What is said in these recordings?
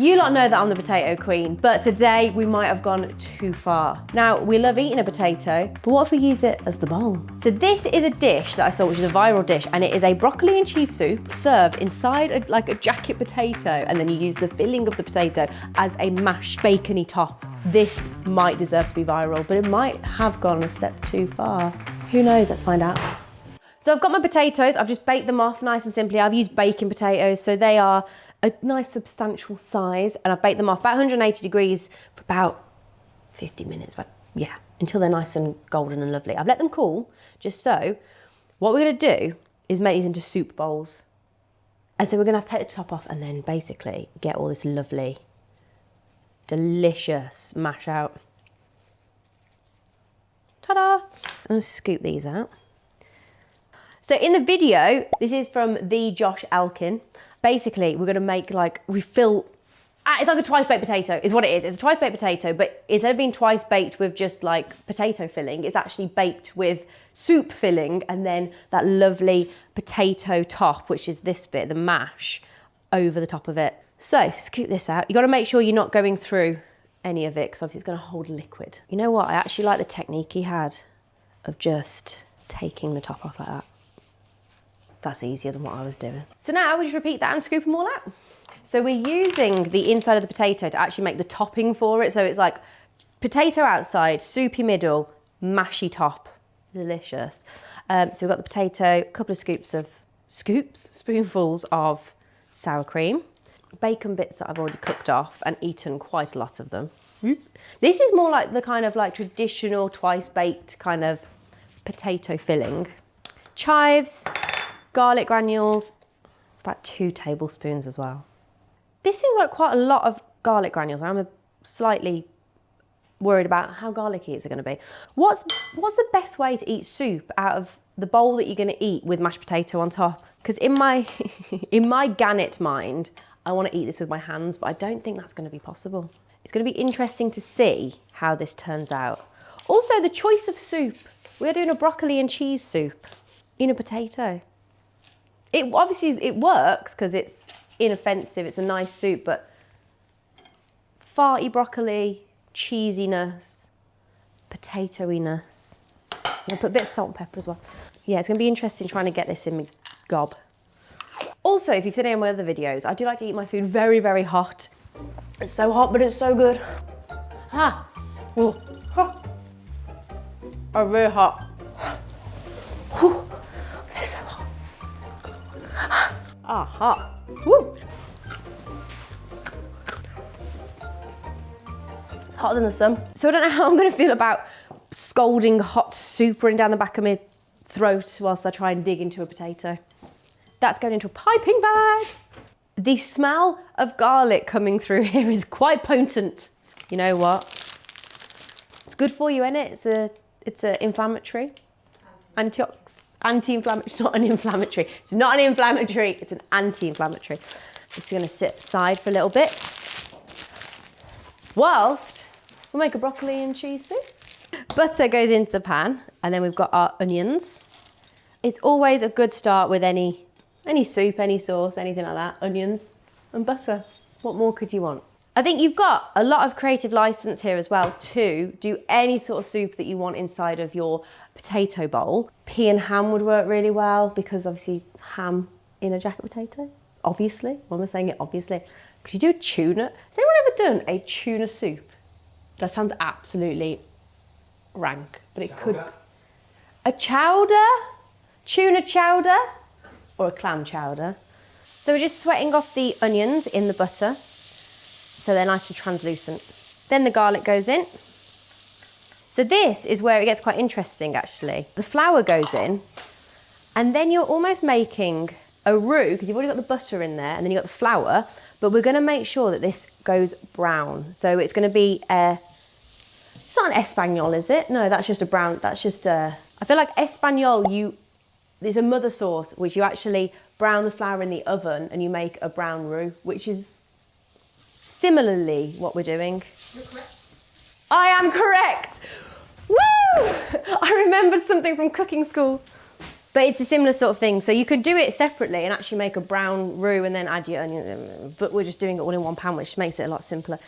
You lot know that I'm the potato queen, but today we might have gone too far. Now, we love eating a potato, but what if we use it as the bowl? So this is a dish that I saw, which is a viral dish, and it is a broccoli and cheese soup served inside like a jacket potato, and then you use the filling of the potato as a mashed bacony top. This might deserve to be viral, but it might have gone a step too far. Who knows? Let's find out. So I've got my potatoes. I've just baked them off nice and simply. I've used baking potatoes, so they are a nice substantial size, and I've baked them off about 180 degrees for about 50 minutes, but yeah, until they're nice and golden and lovely. I've let them cool, just so. What we're gonna do is make these into soup bowls. And so we're gonna have to take the top off and then basically get all this lovely, delicious mash out. Ta-da! I'm gonna scoop these out. So in the video, this is from the Josh Elkin. Basically, we're gonna make it's like a twice baked potato is what it is. It's a twice baked potato, but instead of being twice baked with just like potato filling, it's actually baked with soup filling and then that lovely potato top, which is this bit, the mash, over the top of it. So scoop this out. You gotta make sure you're not going through any of it because obviously it's gonna hold liquid. You know what? I actually like the technique he had of just taking the top off like that. That's easier than what I was doing. So now we just repeat that and scoop them all out. So we're using the inside of the potato to actually make the topping for it. So it's like potato outside, soupy middle, mashy top. Delicious. So we've got the potato, a couple of spoonfuls of sour cream, bacon bits that I've already cooked off and eaten quite a lot of them. This is more like the kind of like traditional twice baked kind of potato filling. Chives, garlic granules, it's about 2 tablespoons as well. This seems like quite a lot of garlic granules. I'm slightly worried about how garlicky it's gonna be. What's the best way to eat soup out of the bowl that you're gonna eat with mashed potato on top? Because in my gannet mind, I wanna eat this with my hands, but I don't think that's gonna be possible. It's gonna be interesting to see how this turns out. Also, the choice of soup. We're doing a broccoli and cheese soup in a potato. It works because it's inoffensive, it's a nice soup, but farty broccoli, cheesiness, potatoiness. I'm gonna put a bit of salt and pepper as well. Yeah, it's gonna be interesting trying to get this in my gob. Also, if you've seen any of my other videos, I do like to eat my food very, very hot. It's so hot, but it's so good. Ah, oh, hot. Oh, really hot. Whew. They're so hot. Ah, hot. Woo! It's hotter than the sun. So I don't know how I'm gonna feel about scalding hot soup running down the back of my throat whilst I try and dig into a potato. That's going into a piping bag. The smell of garlic coming through here is quite potent. You know what? It's good for you, isn't it? It's a inflammatory. Anti-inflammatory, it's not an inflammatory. It's not an inflammatory, it's an anti-inflammatory. Just gonna sit aside for a little bit. Whilst we'll make a broccoli and cheese soup. Butter goes into the pan, and then we've got our onions. It's always a good start with any soup, any sauce, anything like that. Onions and butter. What more could you want? I think you've got a lot of creative license here as well to do any sort of soup that you want inside of your potato bowl. Pea and ham would work really well because obviously ham in a jacket potato, obviously. Why am I saying it obviously? Could you do a tuna? Has anyone ever done a tuna soup? That sounds absolutely rank, but it could. A chowder? Tuna chowder? Or a clam chowder. So we're just sweating off the onions in the butter so they're nice and translucent. Then the garlic goes in. So this is where it gets quite interesting actually. The flour goes in and then you're almost making a roux because you've already got the butter in there and then you've got the flour, but we're gonna make sure that this goes brown. So it's gonna be it's not an Espanol, is it? No, that's just a brown, that's just I feel like Espanol, there's a mother sauce which you actually brown the flour in the oven and you make a brown roux, which is similarly what we're doing. You're correct. I am correct. Woo! I remembered something from cooking school. But it's a similar sort of thing. So you could do it separately and actually make a brown roux and then add your onion, but we're just doing it all in one pan, which makes it a lot simpler.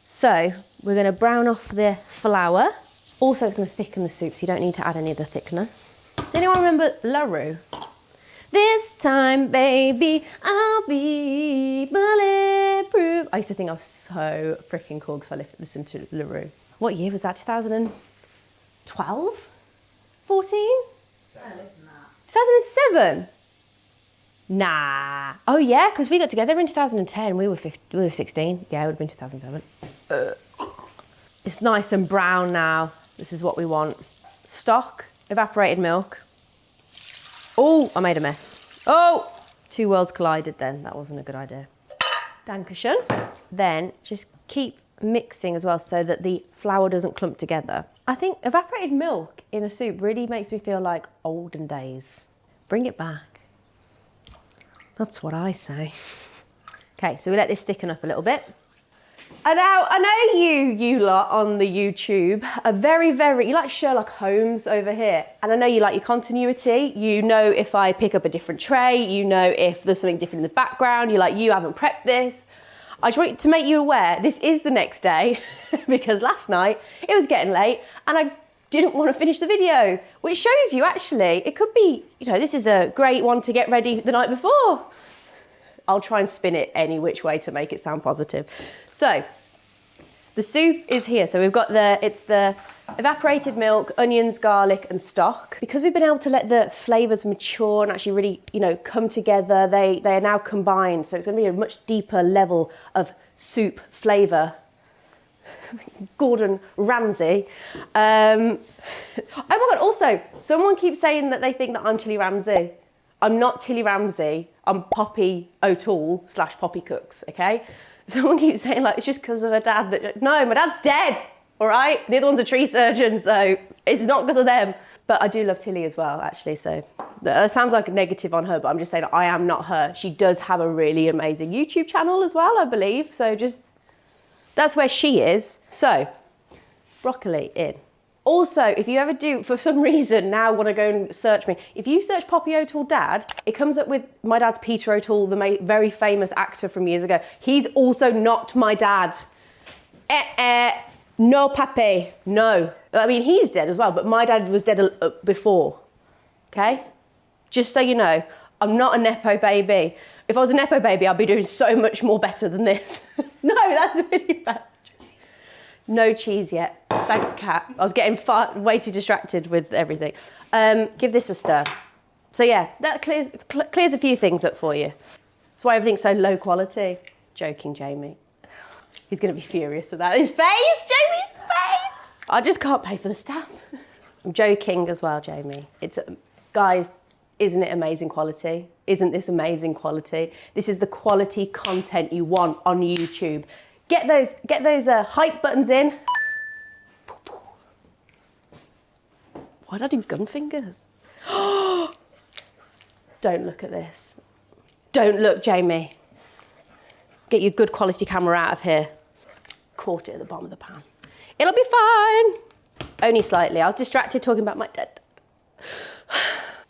So we're gonna brown off the flour. Also, it's gonna thicken the soup, so you don't need to add any of the thickener. Does anyone remember La Roux? This time, baby, I'll be bulletproof. I used to think I was so freaking cool because I listened to La Roux. What year was that, 2012? 14? 2007? Nah. Oh yeah, because we got together in 2010. We were 16. Yeah, it would have been 2007. It's nice and brown now. This is what we want. Stock, evaporated milk. Oh, I made a mess. Oh, two worlds collided then. That wasn't a good idea. Dankeschön. Then just keep mixing as well so that the flour doesn't clump together. I think evaporated milk in a soup really makes me feel like olden days. Bring it back. That's what I say. Okay, so we let this thicken up a little bit. And now, I know you lot on the YouTube are very, you like Sherlock Holmes over here. And I know you like your continuity. You know if I pick up a different tray, you know if there's something different in the background, you're like, you haven't prepped this. I just want to make you aware, this is the next day because last night it was getting late and I didn't want to finish the video, which shows you actually, it could be, you know, this is a great one to get ready the night before. I'll try and spin it any which way to make it sound positive. So the soup is here. So we've got it's the evaporated milk, onions, garlic and stock. Because we've been able to let the flavours mature and actually really, you know, come together, they are now combined. So it's going to be a much deeper level of soup flavour. Gordon Ramsay. Oh my God, also, someone keeps saying that they think that I'm Tilly Ramsay. I'm not Tilly Ramsay, I'm Poppy O'Toole / Poppy Cooks, okay? Someone keeps saying like, it's just because of her dad that, no, my dad's dead, all right? The other one's a tree surgeon, so it's not because of them. But I do love Tilly as well, actually, so that sounds like a negative on her, but I'm just saying I am not her. She does have a really amazing YouTube channel as well, I believe, so just, that's where she is. So, broccoli in. Also, if you ever do, for some reason, now want to go and search me, if you search Poppy O'Toole dad, it comes up with my dad's Peter O'Toole, the very famous actor from years ago. He's also not my dad. No papi, no. I mean, he's dead as well, but my dad was dead before, okay? Just so you know, I'm not a Nepo baby. If I was a Nepo baby, I'd be doing so much more better than this. No, that's really bad. No cheese yet. Thanks, Kat. I was getting way too distracted with everything. Give this a stir. So yeah, that clears a few things up for you. That's why everything's so low quality. Joking, Jamie. He's going to be furious at that. His face, Jamie's face. I just can't pay for the staff. I'm joking as well, Jamie. Guys, isn't it amazing quality? Isn't this amazing quality? This is the quality content you want on YouTube. Get those hype buttons in. Why did I do gun fingers? Don't look at this. Don't look, Jamie. Get your good quality camera out of here. Caught it at the bottom of the pan. It'll be fine. Only slightly. I was distracted talking about my dad.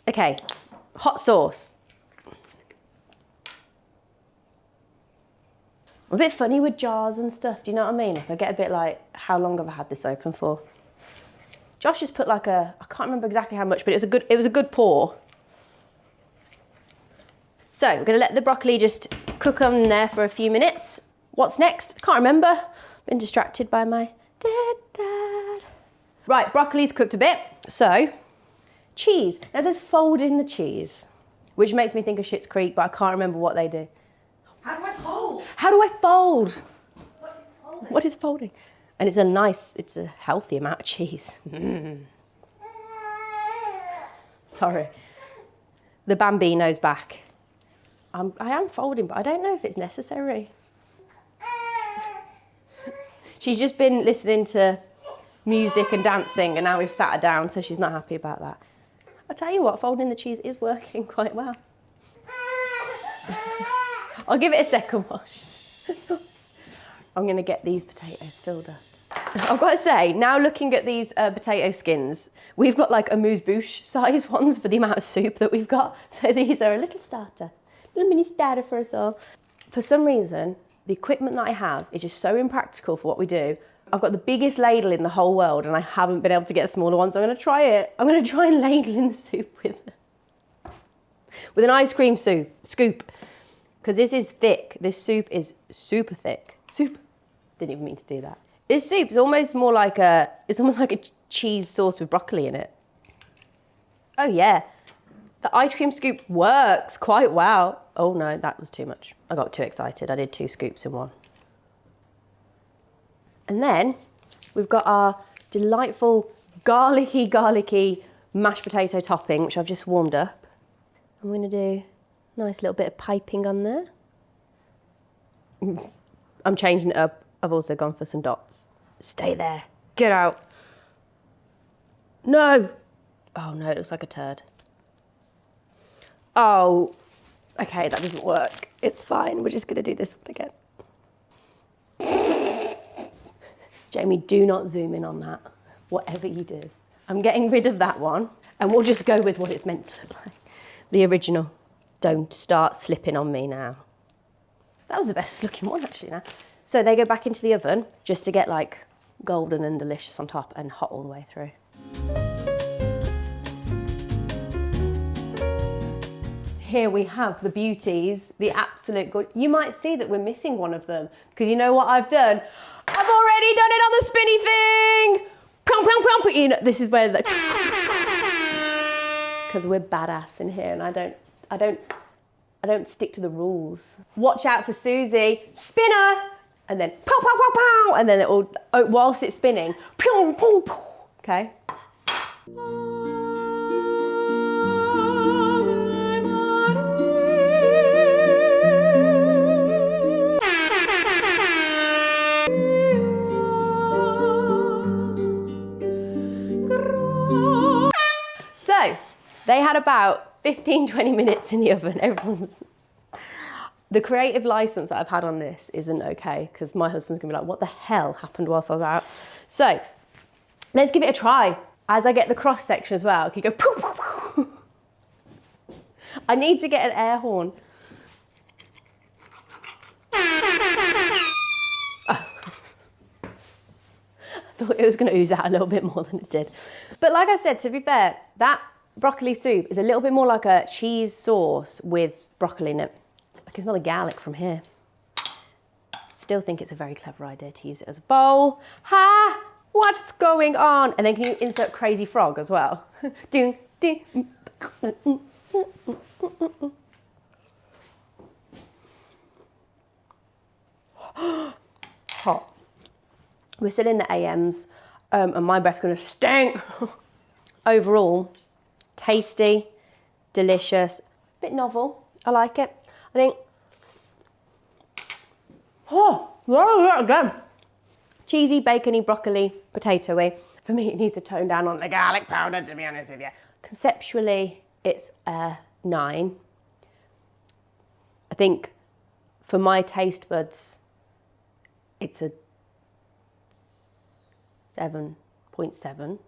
Okay, hot sauce. I'm a bit funny with jars and stuff, do you know what I mean? I get a bit like, how long have I had this open for? Josh has put like I can't remember exactly how much, but it was a good pour. So we're gonna let the broccoli just cook on there for a few minutes. What's next? Can't remember. Been distracted by my dad. Right, broccoli's cooked a bit. So, cheese. There's this fold in the cheese, which makes me think of Schitt's Creek, but I can't remember what they do. How do I fold? How do I fold? What is folding? What is folding? And it's a healthy amount of cheese. Sorry. The Bambino's back. I am folding, but I don't know if it's necessary. She's just been listening to music and dancing, and now we've sat her down, so she's not happy about that. I'll tell you what, folding the cheese is working quite well. I'll give it a second wash. I'm going to get these potatoes filled up. I've got to say, now looking at these potato skins, we've got like amuse-bouche size ones for the amount of soup that we've got. So these are a little starter, little mini starter for us all. For some reason, the equipment that I have is just so impractical for what we do. I've got the biggest ladle in the whole world and I haven't been able to get a smaller one, so I'm going to try it. I'm going to try and ladle in the soup with an ice cream scoop. Because this is thick. This soup is super thick. Soup. Didn't even mean to do that. This soup is almost more like it's almost like a cheese sauce with broccoli in it. Oh yeah. The ice cream scoop works quite well. Oh no, that was too much. I got too excited. I did 2 scoops in one. And then we've got our delightful garlicky mashed potato topping, which I've just warmed up. I'm gonna do a nice little bit of piping on there. I'm changing it up. I've also gone for some dots. Stay there. Get out. No. Oh no, it looks like a turd. Oh, okay, that doesn't work. It's fine. We're just gonna do this one again. Jamie, do not zoom in on that, whatever you do. I'm getting rid of that one and we'll just go with what it's meant to look like. The original. Don't start slipping on me now. That was the best looking one actually now. So they go back into the oven just to get like golden and delicious on top and hot all the way through. Here we have the beauties, the absolute good. You might see that we're missing one of them because you know what I've done? I've already done it on the spinny thing. Pum, pum, pum. You know, this is where the, because we're badass in here and I don't stick to the rules. Watch out for Susie. Spinner! And then pow, pow, pow, pow. And then it all, whilst it's spinning, pew, pew, pew. Okay? So, they had about 15-20 minutes in the oven. The creative license that I've had on this isn't okay because my husband's gonna be like, what the hell happened whilst I was out? So let's give it a try. As I get the cross section as well, can you go poo, poo, poo. I need to get an air horn. I thought it was gonna ooze out a little bit more than it did. But like I said, to be fair, that broccoli soup is a little bit more like a cheese sauce with broccoli in it. I can smell the garlic from here. Still think it's a very clever idea to use it as a bowl. Ha! What's going on? And then can you insert crazy frog as well? Ding, ding. Hot. We're still in the AMs and my breath's gonna stink. Overall, tasty, delicious, a bit novel. I like it. I think, again. Cheesy, bacony, broccoli, potatoey. For me, it needs to tone down on the garlic powder, to be honest with you. Conceptually, it's a 9. I think for my taste buds, it's a 7.7.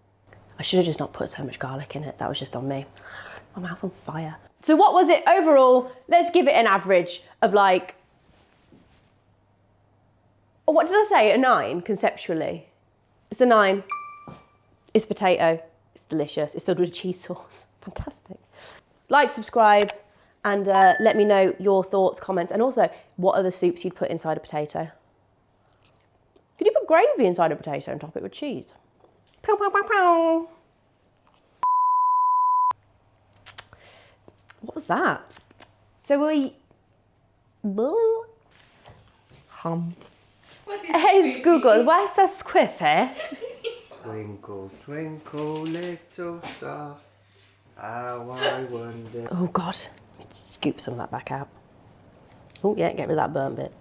I should have just not put so much garlic in it. That was just on me. My mouth's on fire. So what was it overall? Let's give it an average of like, what did I say? A 9 conceptually. It's a 9. It's potato. It's delicious. It's filled with cheese sauce. Fantastic. Like, subscribe, and let me know your thoughts, comments, and also what other soups you'd put inside a potato. Could you put gravy inside a potato and top it with cheese? Pow, pow, pow, pow. What was that? So we... Hey Google, where's the squiffy? Twinkle, twinkle, little star, how I wonder. Oh God, let's scoop some of that back out. Oh yeah, get rid of that burnt bit.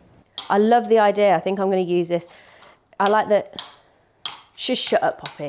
I love the idea. I think I'm going to use this. I like that. Just shut up, Poppy.